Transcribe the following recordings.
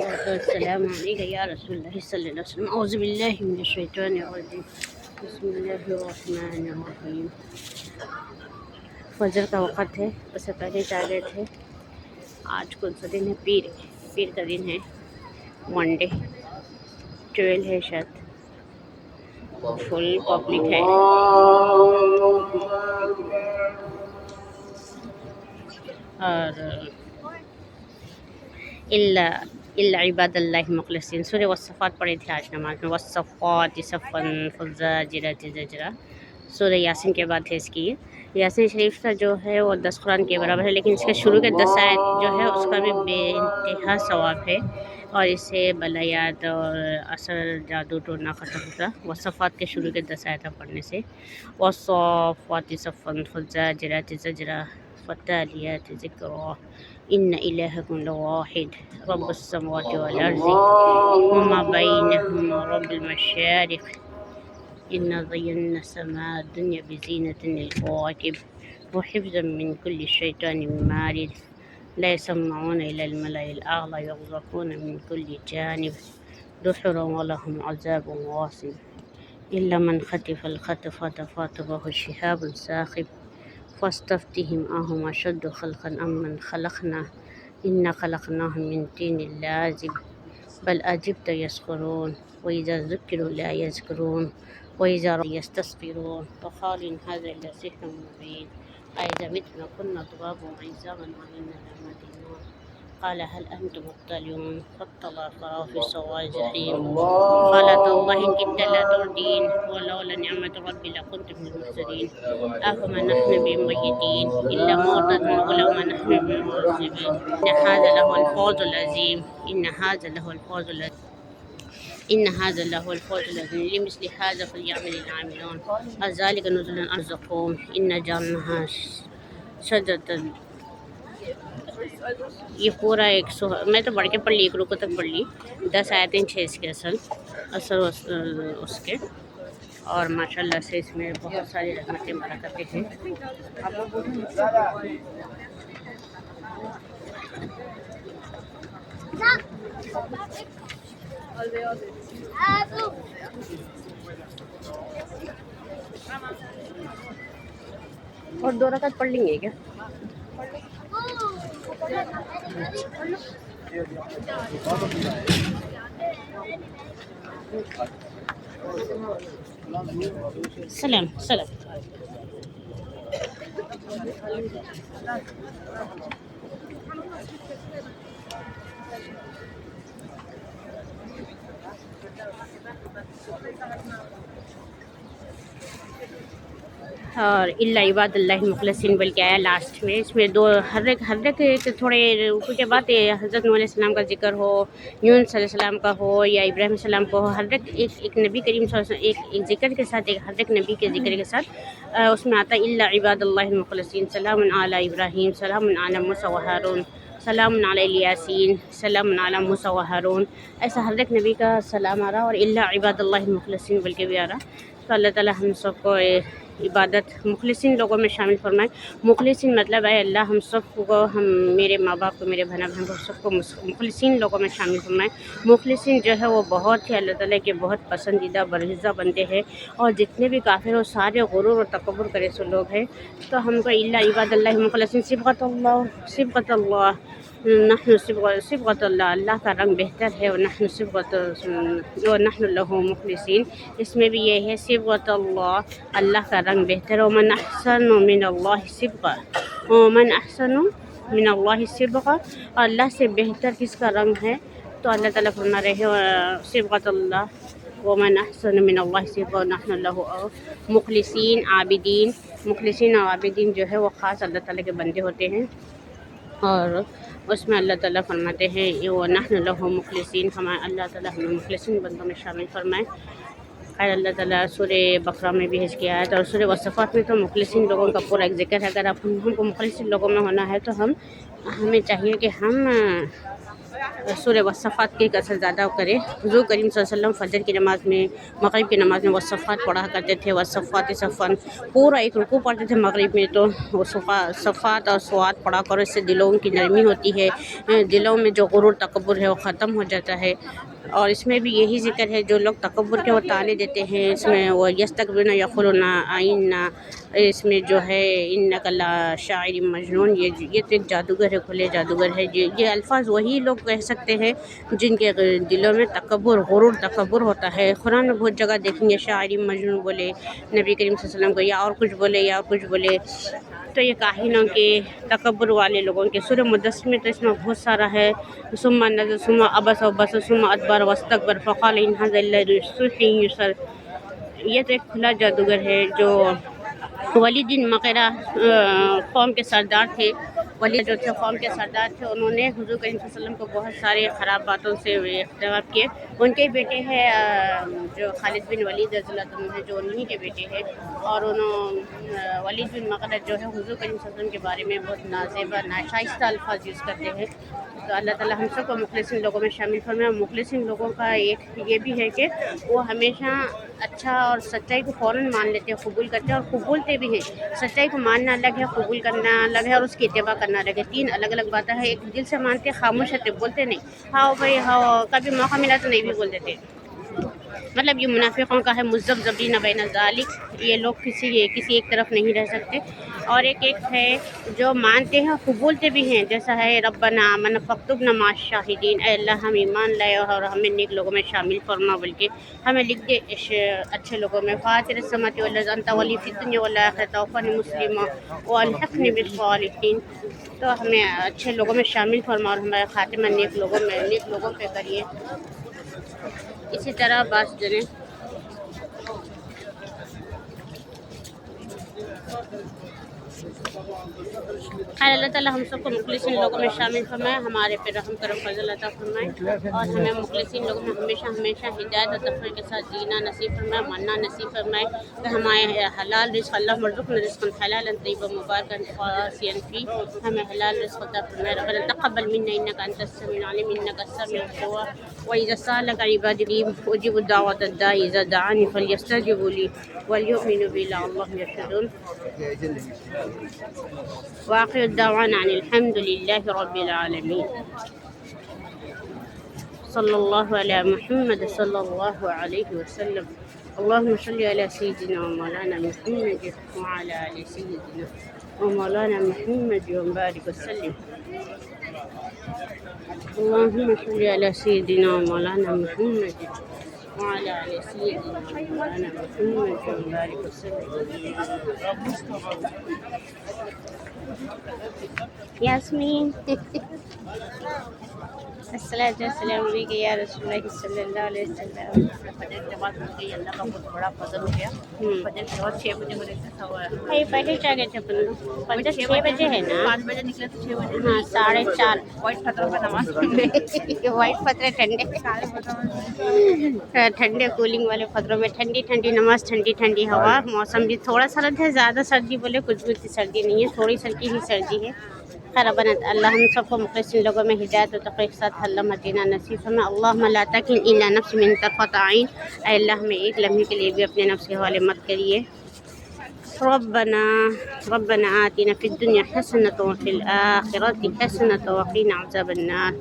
السلام علیکم یا رسول اللہ صلی اللہ علیہ وسلم اعوذ باللہ من الشیطان الرجیم بسم اللہ الرحمن الرحیم۔ فجر کا وقت ہے، اس سے پہلے چائے لیتے۔ آج کون سا دن ہے؟ پیر کا دن ہے، منڈے 12 ہے شاید، فل پبلک ہے۔ اور اللہ عباد اللہ مخلصین، سورہ والصفات پڑھی تھی آج نماز میں، والصفات صفاً فالزاجرات زجرا۔ سورہ یاسین کے بعد ہے اس کی۔ یاسین شریف کا جو ہے وہ 10 قرآن کے برابر ہے، لیکن اس کے شروع کے 10 آیت جو ہے اس کا بھی بے انتہا ثواب ہے، اور اس سے بلایات اور اثر جادو ٹونا ختم ہوتا والصفات کے شروع کے 10 آیتیں پڑھنے سے۔ والصفات صفاً فالزاجرات زجرا فالتالیات ذکرا ان الہکم لواحد رب السماوات والارض وما بینہما رب المشارق انا زینا السماء الدنیا بزینۃ للکواکب وحفظا من کل شیطان مارد لا يسمعون الى الملأ الاعلی یغزفون من کل جانب دحرا ولهم عذاب واصب الا من خطف الخطفة فاتبعه شهاب ثاقب فاستفتهم أهم أشد خلقا أم من خلقنا إنا خلقناهم من طين لازب بل أجبت يسخرون وإذا ذكروا لا يذكرون وإذا رأوا يستصغرون وقالوا إن هذا لسحر مبين أإذا متنا كنا ترابا وعظاما وإنا لمدينون قال هل أنتم مطلعون فاطلع فرأى في سواء الجحيم قال تالله إن كدت لتردين ولولا نعمة ربي لكنت من المحسنين أفما نحن بميتين إلا موتتنا الأولى وما نحن بمعذبين إن هذا له الفوز العظيم إن هذا له الفوز العظيم لمثل هذا فليعمل العاملون ذلك نزل الزقوم إن جعلناها شجرة۔ یہ پورا میں تو پڑھ کے پڑھ لی، ایک رکو تک پڑھ لی، 10 آیتیں 6 اس کے اصل اس کے، اور ماشاءاللہ سے اس میں بہت ساری رحمتیں برکتیں ہیں۔ اور 2 رکعت پڑھ لیں گے کیا؟ سلام اور اللہ عباد اللہ مخلصین بل کے آیا لاسٹ میں۔ اس میں ہر ایک تھوڑے رکوع کے بعد حضرت نوح علیہ السلام کا ذکر ہو، یونس صلی اللہ علیہ وسلم کا ہو یا ابراہیم علیہ السلام کا ہو، ہر ایک نبی کریم صلی اللہ علیہ وسلم ایک ذکر کے ساتھ، ہر ایک نبی کے ذکر کے ساتھ اس میں آتا ہے اللہ عباد اللہ المخلصین، سلام علی ابراہیم، سلام علی موسیٰ و ہارون، سلام علی الیاسین، سلام علی موسیٰ و ہارون، ایسا ہر ایک نبی کا سلام آ رہا، اور اللہ عباد اللہ المخلصین بل کے بھی آ رہا۔ تو اللہ تعالیٰ ہم سب کو عبادت مخلصین لوگوں میں شامل فرمائے۔ مخلصین مطلب ہے اللہ ہم سب کو، میرے ماں باپ کو، میرے بہن کو، سب کو مخلصین لوگوں میں شامل فرمائے۔ مخلصین جو ہے وہ بہت ہی اللہ تعالیٰ کے بہت پسندیدہ برگزیدہ بندے ہیں، اور جتنے بھی کافر ہو سارے غرور اور تکبر کرے سو لوگ ہیں۔ تو ہم کو اللہ عباد اللہ مخلصین، صبغۃ اللہ نحن صبغۃ اللہ، اللہ کا رنگ بہتر ہے، ونحن له مخلصین، اس میں بھی یہ ہے صبغۃ اللہ، اللہ کا رنگ بہتر ہے، ومن احسن من اللہ صبغہ، اور اللہ سے بہتر کس کا رنگ ہے؟ تو اللہ تعالیٰ فرما رہے ہیں صبغۃ اللہ ومن احسن من اللہ صبغہ ونحن له مخلصین عابدین۔ مخلصین اور عابدین جو ہے وہ خاص اللہ تعالیٰ کے بندے ہوتے ہیں، اور اس میں اللہ تعالیٰ فرماتے ہیں وَنَحْنُ لَهُ مُخْلِصِينَ، ہمارے اللہ تعالیٰ ہمیں مخلصین بندوں میں شامل فرمائے۔ اور اللہ تعالیٰ سورہ بقرہ میں بھی حج کیا ہے، اور سورہ والصفات میں تو مخلصین لوگوں کا پورا ایک ذکر ہے۔ اگر ہم کو مخلصین لوگوں میں ہونا ہے تو ہمیں چاہیے کہ ہم سورہ والصفات کی کثرت زیادہ کرے. حضور کریم صلی اللہ علیہ وسلم فجر کی نماز میں، مغرب کی نماز میں والصفات پڑھا کرتے تھے. والصفات صفن، پورا ایک رکوع پڑھتے تھے مغرب میں، تو وہ صفات اور سوات پڑھا کرو، اس سے دلوں کی نرمی ہوتی ہے، دلوں میں جو غرور تکبر ہے وہ ختم ہو جاتا ہے. اور اس میں بھی یہی ذکر ہے، جو لوگ تکبر کے وہ تانے دیتے ہیں، اس میں وہ یستکبرون یقولون آئینہ، اس میں جو ہے انک لا شاعر مجنون، یہ تو ایک جادوگر ہے، کھلے جادوگر ہے. یہ الفاظ وہی لوگ کہہ سکتے ہیں جن کے دلوں میں تکبر، غرور تکبر ہوتا ہے. قرآن میں بہت جگہ دیکھیں گے شاعر مجنون بولے نبی کریم صلی اللہ علیہ وسلم کو، یا اور کچھ بولے یا اور کچھ بولے. تو یہ کاہنوں کے، تکبر والے لوگوں کے. سورہ مدثر میں تو اس میں بہت سارا ہے. ثم نظر ثم عبس وبس ثم ادبر واستکبر فقال ان هذا الا سحر یؤثر. یہ تو ایک کھلا جادوگر ہے. جو ولید بن مغیرہ قوم کے سردار تھے، ولید جو تھے قوم کے سردار تھے، انہوں نے حضور کریم صلی اللہ علیہ وسلم کو بہت سارے خراب باتوں سے اختلاف کیے. ان کے بیٹے ہیں جو خالد بن ولید رضی اللہ عنہ ہیں، جو انہی کے بیٹے ہیں. اور ولید بن مغیرہ جو ہے حضور کریم صلی اللہ علیہ وسلم کے بارے میں بہت نازیبا، ناشائستہ الفاظ یوز کرتے ہیں. تو اللہ تعالیٰ ہم سب کو مخلصین لوگوں میں شامل فرمائے. مخلصین لوگوں کا ایک یہ بھی ہے کہ وہ ہمیشہ اچھا اور سچائی کو فوراً مان لیتے ہیں، قبول کرتے ہیں اور قبولتے بھی ہیں. سچائی کو ماننا الگ ہے، قبول کرنا الگ ہے، اور اس کی اتباع کرنا الگ ہے. تین الگ الگ باتیں ہیں. ایک دل سے مانتے، خاموش رہتے، بولتے نہیں. ہاں بھائی ہاں، کبھی موقع ملا تو نہیں بھی بول دیتے. مطلب یہ منافقوں کا ہے، مذبذبین بین ذالک. یہ لوگ کسی ایک طرف نہیں رہ سکتے. اور ایک ہے جو مانتے ہیں، قبولتے بھی ہیں، جیسا ہے ربنا آمنا فاکتبنا مع الشاہدین. اے اللہ ہم ایمان لائے اور ہمیں نیک لوگوں میں شامل فرما، بلکہ ہمیں لکھ دے اچھے لوگوں میں. فاطر السماوات والارض انت ولی فی الدنیا والآخرۃ توفنی مسلما والحقنی بالصالحین. تو ہمیں اچھے لوگوں میں شامل فرما اور ہمارا خاتمہ نیک لوگوں پہ کریے. اسی طرح بات جنیں خیر اللہ تعالیٰ ہم سب کو مخلصین لوگوں میں شامل فرمائے، ہمارے پہ رحم کرم فضل عطا فرمائے، اور ہمیں مخلصین لوگوں میں ہمیشہ ہدایت اور تقوی کے ساتھ جینا نصیب فرمائے، ماننا نصیب فرمائے. کہ ہمارے حلال رزق، اللہ مرزقنا رزقا حلالا طیبا مبارکا قاسیا فی، ہمیں حلال رزق عطا فرمائے. ربنا تقبل منا انک انت السمیع العلیم انک السمیع الدعاء واذا سالک عبادی اجیب دعوت الداعی اذا دعانی فلیستجیبوا لی وليؤمنوا بي لعلهم يرشدون. وآخر الدعوانا عن الحمد لله رب العالمين. صلى الله على محمد صلى الله عليه وسلم. اللهم صل على سيدنا ومولانا محمد وعلى آل سيدنا ومولانا محمد وبارك وسلم. اللهم صل على سيدنا ومولانا محمد وعلى آل سيدنا ومولانا محمد وبارك وسلم. یاسمین السلام علیکم یا رسول اللہ صلی اللہ علیہ وسلم. فجر کے بعد ہو گئی، اللہ کا بہت بڑا فضل ہو گیا. فجر کے بعد 6 بجے ہو رہے تھے. پہلے چاہ گئے تھے اپن 6 بجے ہے نا، 5 بجے نکلے تو 6 بجے. ہاں 4:30. وائٹ پتھروں پہ نماز وائٹ پتھرے ٹھنڈے کولنگ والے پتھروں میں ٹھنڈی نماز، ٹھنڈی ہوا. موسم بھی تھوڑا سرد ہے، زیادہ سردی بولے کچھ بھی سردی نہیں ہے، تھوڑی سلکی ہی سردی ہے. خیر اللہ ہم سب کو مخلصین لوگوں میں ہدایت و تقوی کے ساتھ اللہ مدینہ نصیب فرمائے. اللہم لا تکلنی الی نفسی من طرفۃ عین. اے اللہ ہمیں ایک لمحے کے لیے بھی اپنے نفس کے حوالے مت کریے. ربنا آتنا فی الدنیا حسنۃ وفی الآخرۃ حسنۃ وقنا عذاب النار.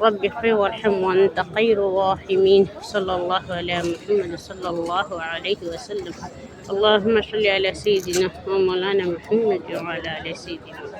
رب اغفر وارحم وانت خیر الراحمین. صلی اللہ علی محمد صلی اللہ علیہ وسلم. اللہم صل علی سیدنا و مولانا محمد وعلی آل سیدنا